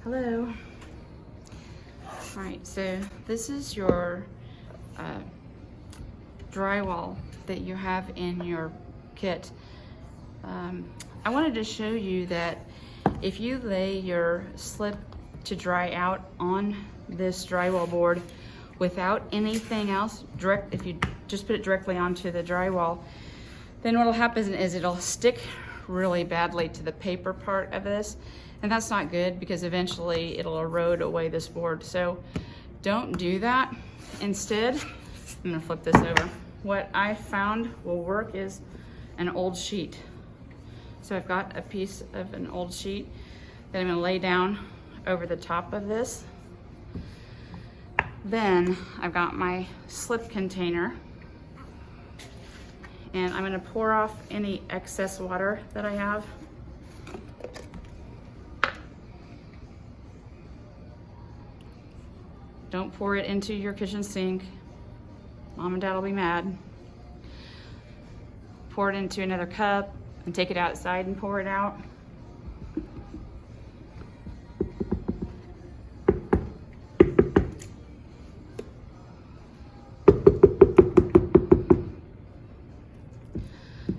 Hello. All right, so this is your drywall that you have in your kit. I wanted to show you that if you lay your slip to dry out on this drywall board without anything else, if you just put it directly onto the drywall, then what'll happen is it'll stick really badly to the paper part of this, and that's not good because eventually it'll erode away this board. So don't do that. Instead, I'm gonna flip this over. What I found will work is an old sheet. So I've got a piece of an old sheet that I'm gonna lay down over the top of this. Then I've got my slip container, and I'm gonna pour off any excess water that I have. Don't pour it into your kitchen sink. Mom and Dad will be mad. Pour it into another cup and take it outside and pour it out.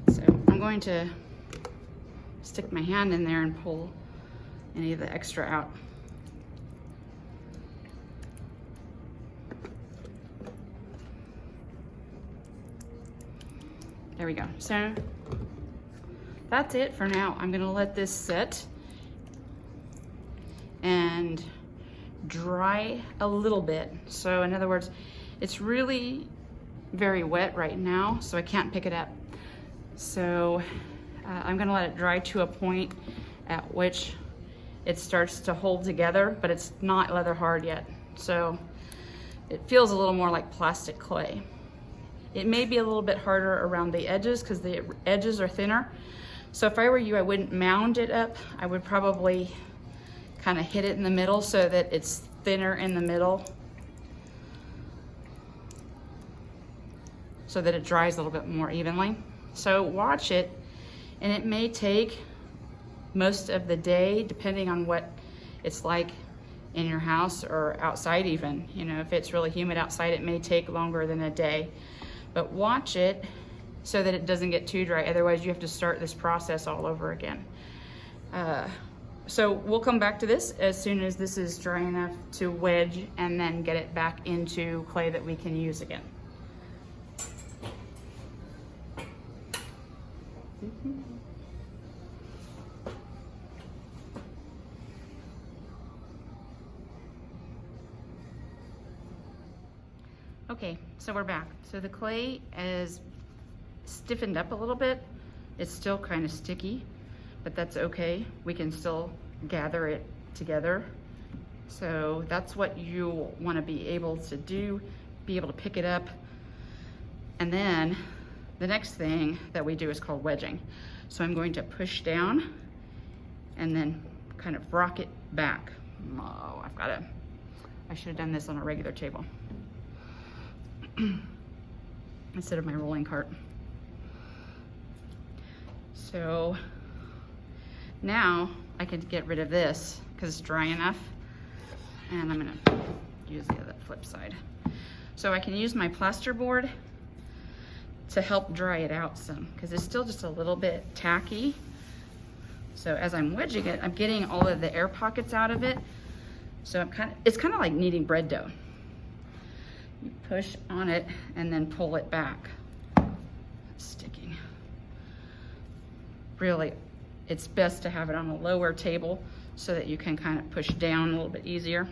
So I'm going to stick my hand in there and pull any of the extra out. There we go. So that's it for now. I'm gonna let this sit and dry a little bit. So in other words, it's really very wet right now, so I can't pick it up. So I'm gonna let it dry to a point at which it starts to hold together, but it's not leather hard yet. So it feels a little more like plastic clay. It may be a little bit harder around the edges because the edges are thinner. So if I were you, I wouldn't mound it up. I would probably kind of hit it in the middle so that it's thinner in the middle, so that it dries a little bit more evenly. So watch it, and it may take most of the day, depending on what it's like in your house or outside even. You know, if it's really humid outside, it may take longer than a day. But watch it so that it doesn't get too dry. Otherwise, you have to start this process all over again. So we'll come back to this as soon as this is dry enough to wedge and then get it back into clay that we can use again. Okay, so we're back. So the clay is stiffened up a little bit. It's still kind of sticky, but that's okay. We can still gather it together. So that's what you want to be able to do, be able to pick it up. And then the next thing that we do is called wedging. So I'm going to push down and then kind of rock it back. Oh, I should have done this on a regular table instead of my rolling cart. So now I can get rid of this because it's dry enough, and I'm gonna use the other flip side. So I can use my plasterboard to help dry it out some because it's still just a little bit tacky. So as I'm wedging it, I'm getting all of the air pockets out of it. So it's kind of like kneading bread dough. You push on it and then pull it back. It's sticking. Really, it's best to have it on a lower table so that you can kind of push down a little bit easier.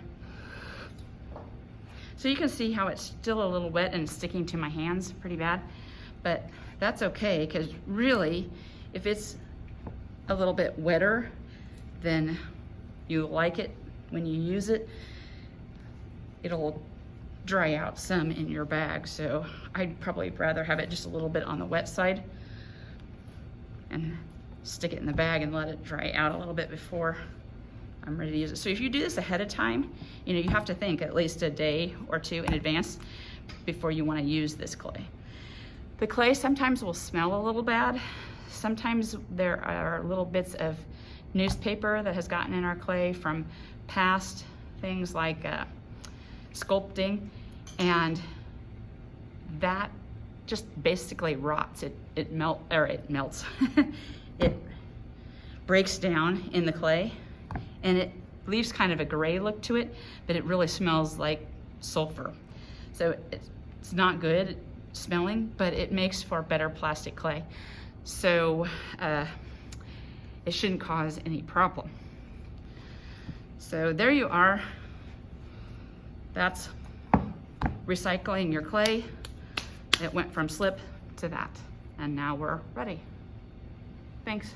So you can see how it's still a little wet and sticking to my hands pretty bad, but that's okay because really, if it's a little bit wetter than you like it when you use it, it'll dry out some in your bag. So I'd probably rather have it just a little bit on the wet side and stick it in the bag and let it dry out a little bit before I'm ready to use it. So if you do this ahead of time, you know, you have to think at least a day or two in advance before you want to use this clay. The clay sometimes will smell a little bad. Sometimes there are little bits of newspaper that has gotten in our clay from past things like sculpting, and that just basically rots. It melts. It breaks down in the clay, and it leaves kind of a gray look to it, but it really smells like sulfur. So it's not good smelling, but it makes for better plastic clay. So it shouldn't cause any problem. So there you are. That's recycling your clay. It went from slip to that, and now we're ready. Thanks.